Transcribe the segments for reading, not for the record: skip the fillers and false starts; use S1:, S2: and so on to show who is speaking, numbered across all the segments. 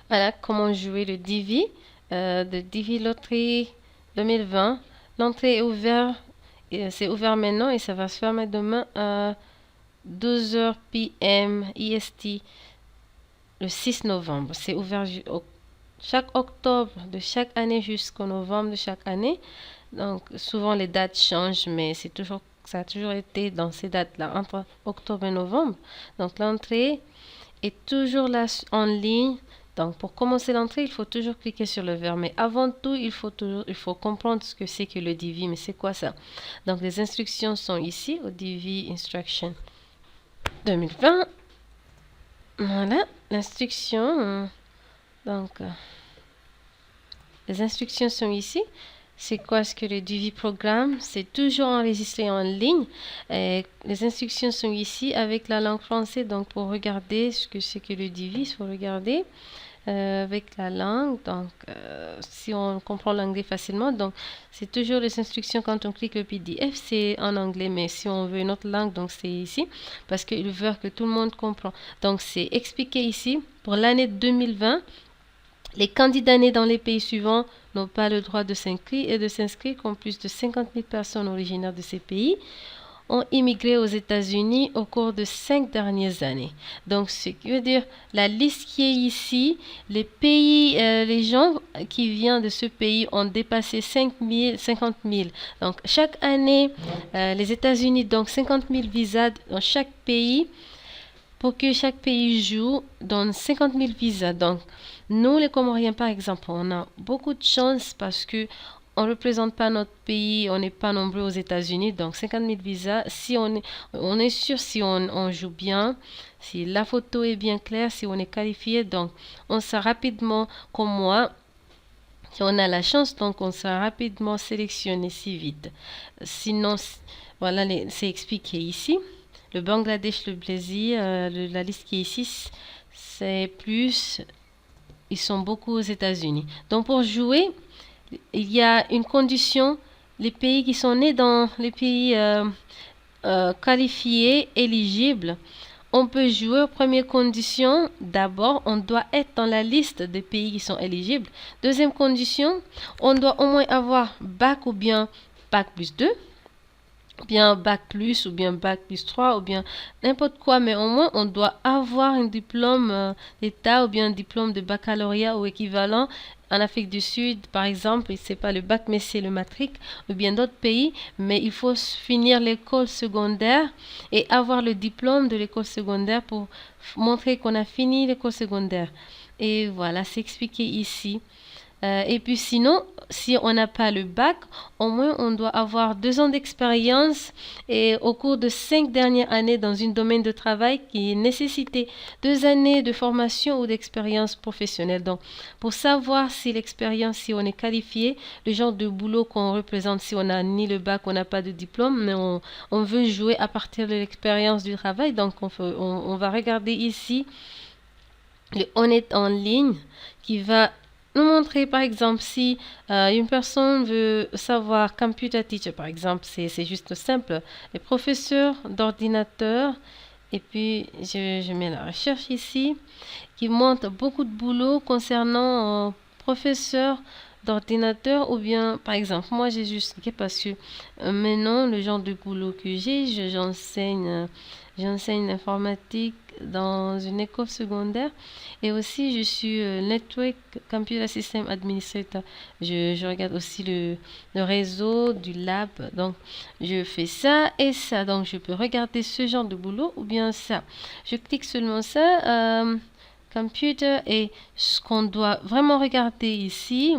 S1: Voilà comment jouer le Divi de Divi Loterie 2020. L'entrée est ouverte, c'est ouvert maintenant et ça va se fermer demain à 12h p.m. EST le 6 novembre. C'est ouvert chaque octobre de chaque année jusqu'au novembre de chaque année. Donc souvent les dates changent, mais ça a toujours été dans ces dates-là, entre octobre et novembre. Donc l'entrée est toujours là en ligne. Donc pour commencer l'entrée, il faut toujours cliquer sur le verre. Mais avant tout, il faut comprendre ce que c'est que le Divi. Mais c'est quoi ça? Donc les instructions sont ici au Divi Instruction 2020. Voilà l'instruction. Donc les instructions sont ici. C'est quoi ce que le Divi programme? C'est toujours enregistré en ligne. Et les instructions sont ici avec la langue française. Donc pour regarder ce que c'est que le Divi, il faut regarder avec la langue. Donc si on comprend l'anglais facilement, donc c'est toujours les instructions quand on clique le PDF, c'est en anglais. Mais si on veut une autre langue, donc c'est ici parce qu'il veut que tout le monde comprend. Donc c'est expliqué ici pour l'année 2020. Les candidats nés dans les pays suivants n'ont pas le droit de s'inscrire comme plus de 50 000 personnes originaires de ces pays ont immigré aux États-Unis au cours de 5 dernières années. Donc, ce qui veut dire, la liste qui est ici, les pays, les gens qui viennent de ce pays ont dépassé 50 000. Donc, chaque année, les États-Unis, donc 50 000 visas dans chaque pays. Pour que chaque pays joue, donne 50 000 visas. Donc, nous, les Comoriens, par exemple, on a beaucoup de chance parce que on ne représente pas notre pays, on n'est pas nombreux aux États-Unis. Donc, 50 000 visas, si on est sûr, si on joue bien, si la photo est bien claire, si on est qualifié, donc on sera rapidement, comme moi, si on a la chance, donc on sera rapidement sélectionné si vite. Sinon, voilà, c'est expliqué ici. Le Bangladesh, le Brésil, la liste qui est ici, c'est plus, ils sont beaucoup aux États-Unis. Donc pour jouer, il y a une condition, les pays qui sont nés dans les pays qualifiés, éligibles, on peut jouer. Première condition, d'abord, on doit être dans la liste des pays qui sont éligibles. Deuxième condition, on doit au moins avoir bac ou bien bac plus 2. Bien bac plus ou bien bac plus 3 ou bien n'importe quoi, mais au moins on doit avoir un diplôme d'état ou bien un diplôme de baccalauréat ou équivalent. En Afrique du Sud, par exemple, c'est pas le bac mais c'est le matric, ou bien d'autres pays, mais il faut finir l'école secondaire et avoir le diplôme de l'école secondaire pour montrer qu'on a fini l'école secondaire. Et voilà, c'est expliqué ici. Et puis sinon, si on n'a pas le bac, au moins on doit avoir 2 ans d'expérience et au cours de 5 dernières années dans un domaine de travail qui nécessitait 2 années de formation ou d'expérience professionnelle. Donc, pour savoir si l'expérience, si on est qualifié, le genre de boulot qu'on représente, si on n'a ni le bac, on n'a pas de diplôme, mais on veut jouer à partir de l'expérience du travail. Donc, on va regarder ici le Honnête en ligne qui va nous montrer, par exemple, si une personne veut savoir computer teacher, par exemple, c'est juste simple. Les professeurs d'ordinateur, et puis je mets la recherche ici, qui montre beaucoup de boulot concernant professeurs d'ordinateur ou bien, par exemple, moi j'ai juste cliqué parce que maintenant, le genre de boulot que j'enseigne l'informatique dans une école secondaire et aussi je suis Network Computer System Administrator. Je regarde aussi le réseau du lab. Donc, je fais ça et ça. Donc, je peux regarder ce genre de boulot ou bien ça. Je clique seulement ça. Computer et ce qu'on doit vraiment regarder ici,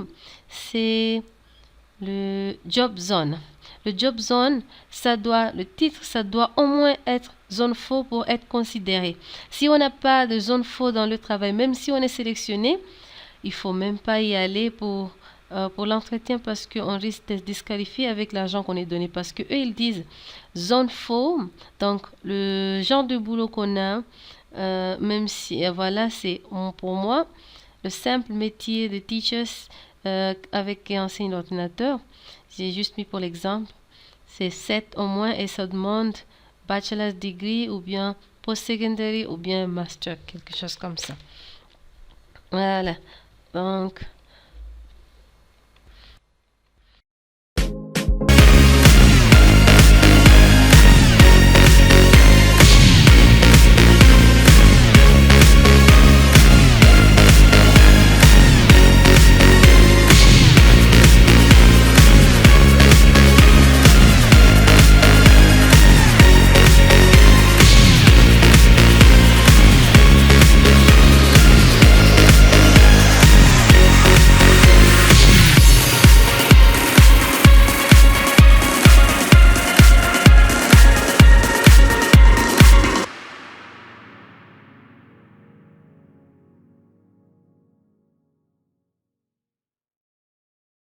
S1: c'est le job zone. Le job zone, le titre, ça doit au moins être zone faux pour être considéré. Si on n'a pas de zone faux dans le travail, même si on est sélectionné, il faut même pas y aller pour l'entretien parce qu'on risque d'être disqualifié avec l'argent qu'on est donné. Parce que eux, ils disent zone faux, donc le genre de boulot qu'on a, même si, voilà, c'est pour moi, le simple métier de teachers avec qui enseigne l'ordinateur. J'ai juste mis pour l'exemple. c'est 7 au moins et ça demande bachelor's degree ou bien post-secondary ou bien master, quelque chose comme ça. Voilà. Donc,